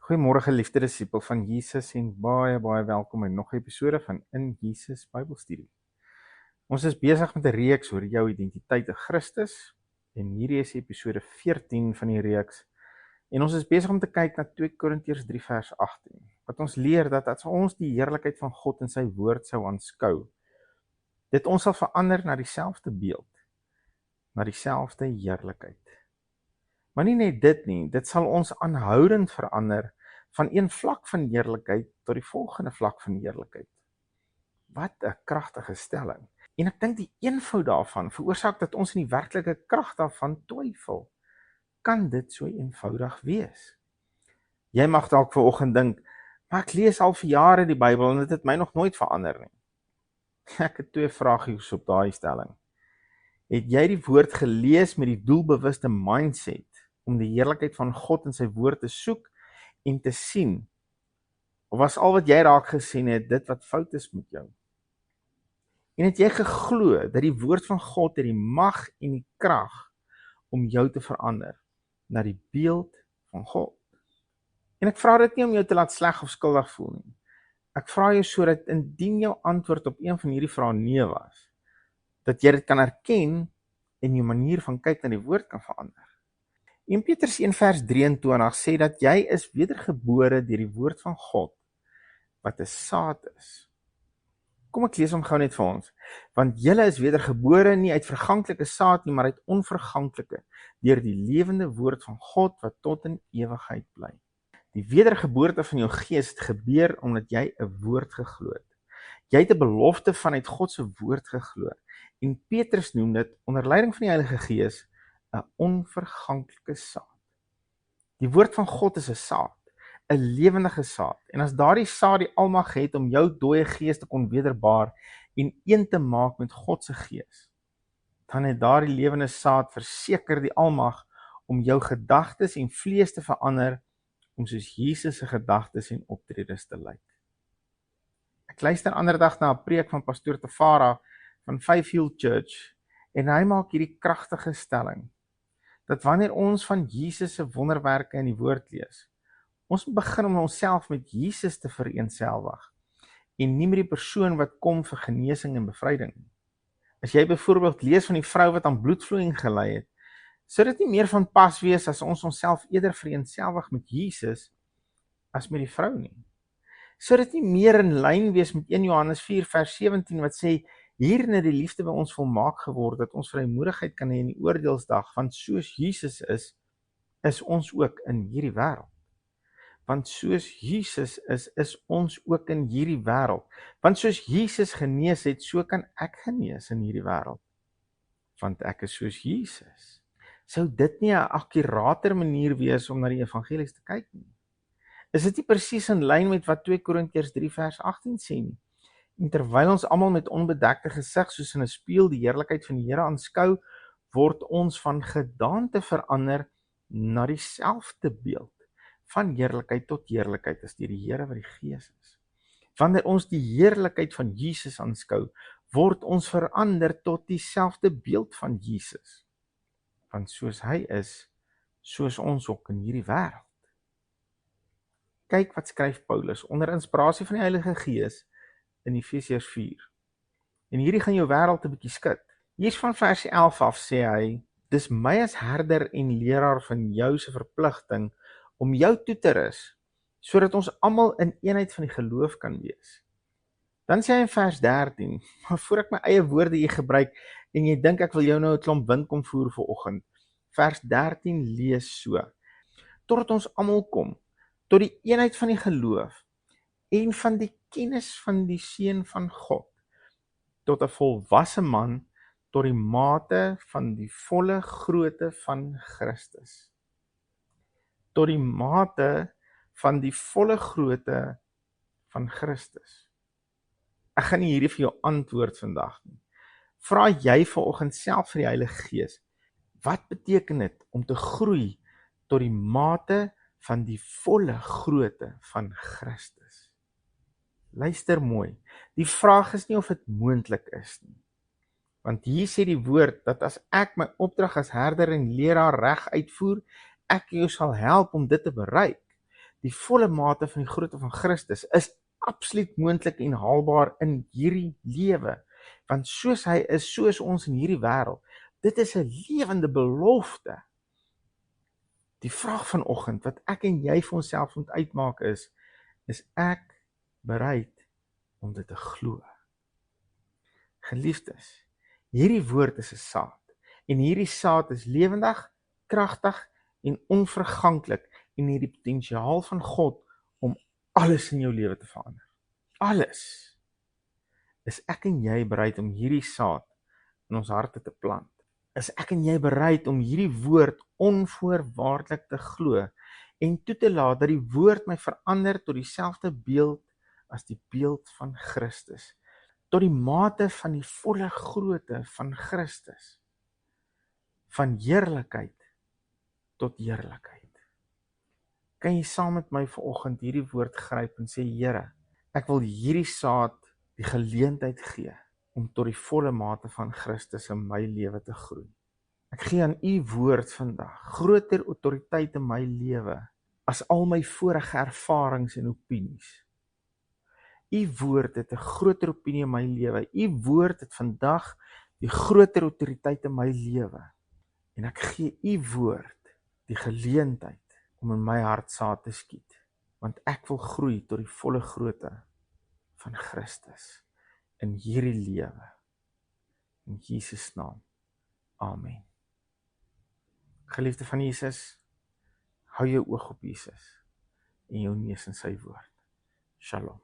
Goeiemôre geliefde disipel van Jesus en baie welkom in nog 'n episode van In Jesus Bybelstudie. Ons is besig met 'n reeks oor jou identiteit in Christus en hierdie is episode 14 van die reeks. En ons is besig om te kyk na 2 Korintiërs 3 vers 18. Wat ons leer dat as ons die heerlikheid van God in sy woord sou aanskou, dit ons sal verander na dieselfde beeld, na dieselfde heerlikheid. Maar nie net dit nie, dit sal ons aanhoudend verander van een vlak van heerlikheid tot die volgende vlak van heerlikheid. Wat 'n kragtige stelling. En ek dink die eenvoud daarvan veroorsaak dat ons in die werklike krag daarvan twyfel. Kan dit so eenvoudig wees? Jy mag dalk vanoggend dink, maar ek lees al vir jare die Bybel en dit het my nog nooit verander nie. Ek het 2 vragies op daai stelling. Het jy die woord gelees met die doelbewuste mindset om die heerlikheid van God in sy woord te soek en te sien? Of was al wat jy raak gesien het, dit wat fout is met jou? En het jy geglo dat die woord van God het die mag en die krag om jou te verander na die beeld van God? En ek vra dit nie om jou te laat sleg of skuldig voel nie. Ek vra jou sodat indien jou antwoord op een van hierdie vrae nee was, dat jy dit kan erken en jou manier van kyk na die woord kan verander. 1 Petrus 1 vers 23 sê dat jy is wedergebore deur die woord van God, wat 'n saad is. Kom ek lees hom gou net vir ons. Want julle is wedergebore nie uit verganklike saad nie, maar uit onverganklike, deur die lewende woord van God wat tot in ewigheid bly. Die wedergeboorte van jou gees het gebeur omdat jy 'n woord geglo het. Jy het 'n belofte vanuit God se woord geglo. En Petrus noem dit onder leiding van die Heilige Gees 'n onverganklike saad. Die woord van God is 'n saad, 'n lewendige saad. En as daardie saad die almag het om jou dooie gees te kon wederbaar en een te maak met God se gees, dan het daardie lewende saad verseker die almag om jou gedagtes en vlees te verander om soos Jesus se gedagtes en optredes te lyk. Ek luister ander dag na 'n preek van pastoor Tafara van Five Hill Church en hy maak hierdie kragtige stelling dat wanneer ons van Jesus se wonderwerke in die woord lees, ons moet begin om onsself met Jesus te vereenselwig en nie met die persoon wat kom vir genesing en bevryding. As jy byvoorbeeld lees van die vrou wat aan bloedvloeiing gely het, sou dit nie meer van pas wees as ons onsself eerder vereenselwig met Jesus as met die vrou nie. Sou dit nie meer in lyn wees met 1 Johannes 4 vers 17 wat sê, hierin het die liefde by ons volmaak geword, dat ons vrymoedigheid kan hê in die oordeelsdag, want soos Jesus is ons ook in hierdie wêreld. Want soos Jesus is ons ook in hierdie wêreld. Want soos Jesus genees het, so kan ek genees in hierdie wêreld. Want ek is soos Jesus. Sou dit nie 'n akkurater manier wees om na die evangelies te kyk nie? Is dit nie presies in lyn met wat 2 Korintiërs 3 vers 18 sê nie? En terwyl ons almal met onbedekte gesig soos in 'n spieël die heerlikheid van die Here aanskou, word ons van gedaante verander na dieselfde beeld, van heerlikheid tot heerlikheid as deur die Here wat die Gees is. Wanneer ons die heerlikheid van Jesus aanskou, word ons verander tot dieselfde beeld van Jesus. Want soos hy is, soos ons ook in hierdie wêreld. Kyk wat skryf Paulus onder inspirasie van die Heilige Gees in Efesiërs 4. En hierdie gaan jou wêreld 'n bietjie skud. Hier's van vers 11 af sê hy, dis my as herder en leraar van jou se verpligting om jou toe te rus, sodat ons almal in eenheid van die geloof kan wees. Dan sê hy in vers 13, maar voor ek my eie woorde hier gebruik, en jy dink ek wil jou nou 'n klomp wind kom voer vanoggend. Vers 13 lees so, totdat ons almal kom, tot die eenheid van die geloof, en van die kennis van die Seun van God, tot 'n volwasse man, tot die mate van die volle grootte van Christus. Tot die mate van die volle grootte van Christus. Ek gaan nie hierdie vir jou antwoord vandag nie. Vra jy vanoggend self vir die Heilige Gees, wat beteken dit om te groei tot die mate van die volle grootte van Christus? Luister mooi, die vraag is nie of dit moontlik is nie. Want hier sê die woord dat as ek my opdrag as herder en leraar reg uitvoer, ek jou sal help om dit te bereik. die volle mate van die grootte van Christus is absoluut moontlik en haalbaar in hierdie lewe. Want soos hy is, so is ons in hierdie wêreld. Dit is 'n lewende belofte. Die vraag vanoggend wat ek en jy vir onsself moet uitmaak is ek bereid om dit te glo? Geliefdes, hierdie woord is 'n saad. En hierdie saad is lewendig, kragtig en onverganklik en het die potensiaal van God om alles in jou lewe te verander. Alles. Is ek en jy bereid om hierdie saad in ons harte te plant? Is ek en jy bereid om hierdie woord onvoorwaardelik te glo en toe te laat dat die woord my verander tot dieselfde beeld as die beeld van Christus, tot die mate van die volle grootte van Christus, van heerlikheid tot heerlikheid? Kan jy saam met my vanoggend hierdie woord gryp en sê, Here, ek wil hierdie saad die geleentheid gee om tot die volle mate van Christus in my lewe te groei. Ek gee aan u woord vandag groter autoriteit in my lewe as al my vorige ervarings en opinies. U woord het 'n groter opinie in my lewe. U woord het vandag die groter autoriteit in my lewe. En ek gee u woord die geleentheid om in my hart saad te skiet, want ek wil groei tot die volle grootte van Christus in hierdie lewe. In Jesus naam. Amen. Geliefde van Jesus, hou jou oog op Jesus en jou neus in sy woord. Shalom.